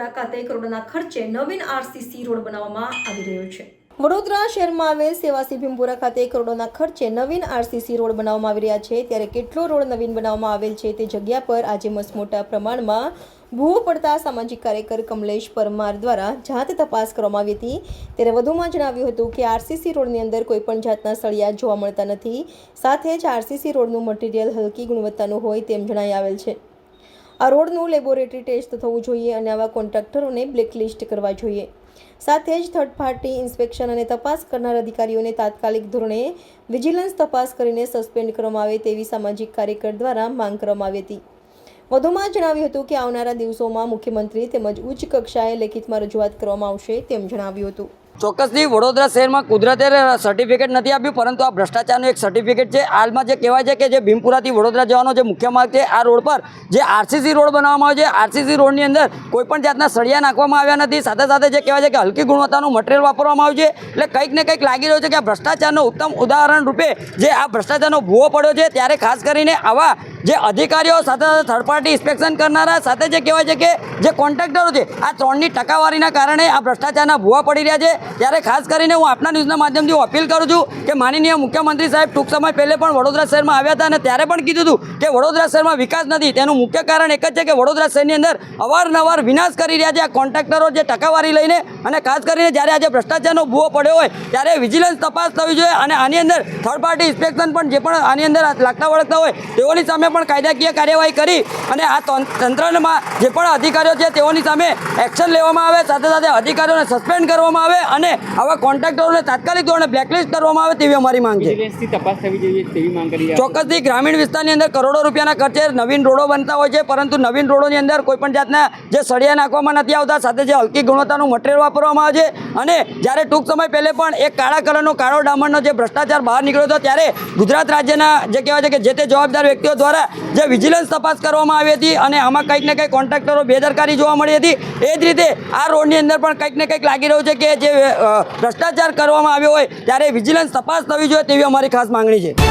ભીમપુરા ખાતે કરોડોના ખર્ચે નવીન આરસીસી રોડ બનાવવામાં આવી રહ્યો છે। વડોદરા શહેરમાં આવેલ સેવાસી ભીમપુરા ખાતે કરોડોના ખર્ચે નવીન આરસીસી રોડ બનાવવામાં આવી રહ્યા છે। ત્યારે કેટલો રોડ નવીન બનાવવામાં આવેલ છે તે જગ્યા પર આજે મસમોટા પ્રમાણમાં ભૂવો પડતા સામાજિક કાર્યકર કમલેશ પરમાર દ્વારા જાત તપાસ કરવામાં આવી હતી। ત્યારે વધુમાં જણાવ્યું હતું કે આરસીસી રોડની અંદર કોઈપણ જાતના સળિયા જોવા મળતા નથી। સાથે જ આરસીસી રોડનું મટીરિયલ હલકી ગુણવત્તાનું હોય તેમ જણાઈ આવેલ છે। આ રોડનું લેબોરેટરી ટેસ્ટ થવું જોઈએ અને આવા કોન્ટ્રાક્ટરોને બ્લેકલિસ્ટ કરવા જોઈએ। સાથે જ થર્ડ પાર્ટી ઇન્સ્પેક્શન અને તપાસ કરનાર અધિકારીઓને તાત્કાલિક ધોરણે વિજિલન્સ તપાસ કરીને સસ્પેન્ડ કરવામાં આવે તેવી સામાજિક કાર્યકર દ્વારા માંગ કરવામાં આવી હતી। વધુમાં જણાવ્યું હતું કે આવનારા દિવસોમાં મુખ્યમંત્રી તેમજ ઉચ્ચ કક્ષાએ લેખિતમાં રજૂઆત કરવામાં આવશે તેમ જણાવ્યું હતું। ચોક્કસથી વડોદરા શહેરમાં કુદરતે સર્ટિફિકેટ નથી આપ્યું, પરંતુ આ ભ્રષ્ટાચારનું એક સર્ટિફિકેટ છે। હાલમાં જે કહેવાય છે કે જે ભીમપુરાથી વડોદરા જવાનો જે મુખ્ય માર્ગ છે, આ રોડ પર જે આરસીસી રોડ બનાવવામાં આવ્યો છે, આરસીસી રોડની અંદર કોઈપણ જાતના સળિયા નાખવામાં આવ્યા નથી। સાથે સાથે જે કહેવાય છે કે હલકી ગુણવત્તાનું મટીરિયલ વાપરવામાં આવ્યું છે। એટલે કંઈક ને કંઈક લાગી રહ્યું છે કે આ ભ્રષ્ટાચારનો ઉત્તમ ઉદાહરણ રૂપે જે આ ભ્રષ્ટાચારનો ભૂવો પડ્યો છે। ત્યારે ખાસ કરીને આવા જે અધિકારીઓ સાથે સાથે થર્ડ પાર્ટી ઇન્સ્પેક્શન કરનારા સાથે જે કહેવાય છે કે જે કોન્ટ્રાક્ટરો છે, આ ત્રણની ટકાવારીના કારણે આ ભ્રષ્ટાચારના ભૂવા પડી રહ્યા છે। ત્યારે ખાસ કરીને હું આપના ન્યૂઝના માધ્યમથી હું અપીલ કરું છું કે માનનીય મુખ્યમંત્રી સાહેબ ટૂંક સમય પહેલે પણ વડોદરા શહેરમાં આવ્યા હતા અને ત્યારે પણ કીધું હતું કે વડોદરા શહેરમાં વિકાસ નથી। તેનું મુખ્ય કારણ એક જ છે કે વડોદરા શહેરની અંદર અવારનવાર વિનાશ કરી રહ્યા છે આ કોન્ટ્રાક્ટરો જે ટકાવારી લઈને। અને ખાસ કરીને જ્યારે આજે ભ્રષ્ટાચારનો ભૂવો પડ્યો હોય ત્યારે વિજિલન્સ તપાસ થવી જોઈએ અને આની અંદર થર્ડ પાર્ટી ઇન્સ્પેક્શન પણ જે પણ આની અંદર લાગતા વળગતા હોય તેઓની સામે પણ કાયદાકીય કાર્યવાહી કરી અને આ તંત્રમાં જે પણ અધિકારીઓ છે તેઓની સામે એક્શન લેવામાં આવે। સાથે સાથે અધિકારીઓને સસ્પેન્ડ કરવામાં આવે અને આવા કોન્ટ્રાક્ટરોને તાત્કાલિક ધોરણે બ્લેકલિસ્ટ કરવામાં આવે તેવી અમારી માંગ છે। તપાસ થવી જોઈએ તેવી માંગ કરી ચોક્કસથી ગ્રામીણ વિસ્તારની અંદર કરોડો રૂપિયાના ખર્ચે નવીન રોડો બનતા હોય છે, પરંતુ નવીન રોડોની અંદર કોઈપણ જાતના જે સળિયા નાખવામાં નથી આવતા। સાથે જે હલકી ગુણવત્તાનું મટીરિયલ વાપરવામાં આવે છે અને જ્યારે ટૂંક સમય પહેલે પણ એક કાળા કલરનો કાળો ડામરનો જે ભ્રષ્ટાચાર બહાર નીકળ્યો હતો ત્યારે ગુજરાત રાજ્યના જે કહેવાય છે કે જે તે જવાબદાર વ્યક્તિઓ દ્વારા જે વિજિલન્સ તપાસ કરવામાં આવી હતી અને આમાં કંઈક ને કંઈક કોન્ટ્રાક્ટરો બેદરકારી જોવા મળી હતી। એ જ રીતે આ રોડની અંદર પણ કંઈક ને કંઈક લાગી રહ્યું છે કે જે ભ્રષ્ટાચાર કરવામાં આવ્યો હોય ત્યારે વિજિલન્સ તપાસ થવી જોઈએ તેવી અમારી ખાસ માંગણી છે।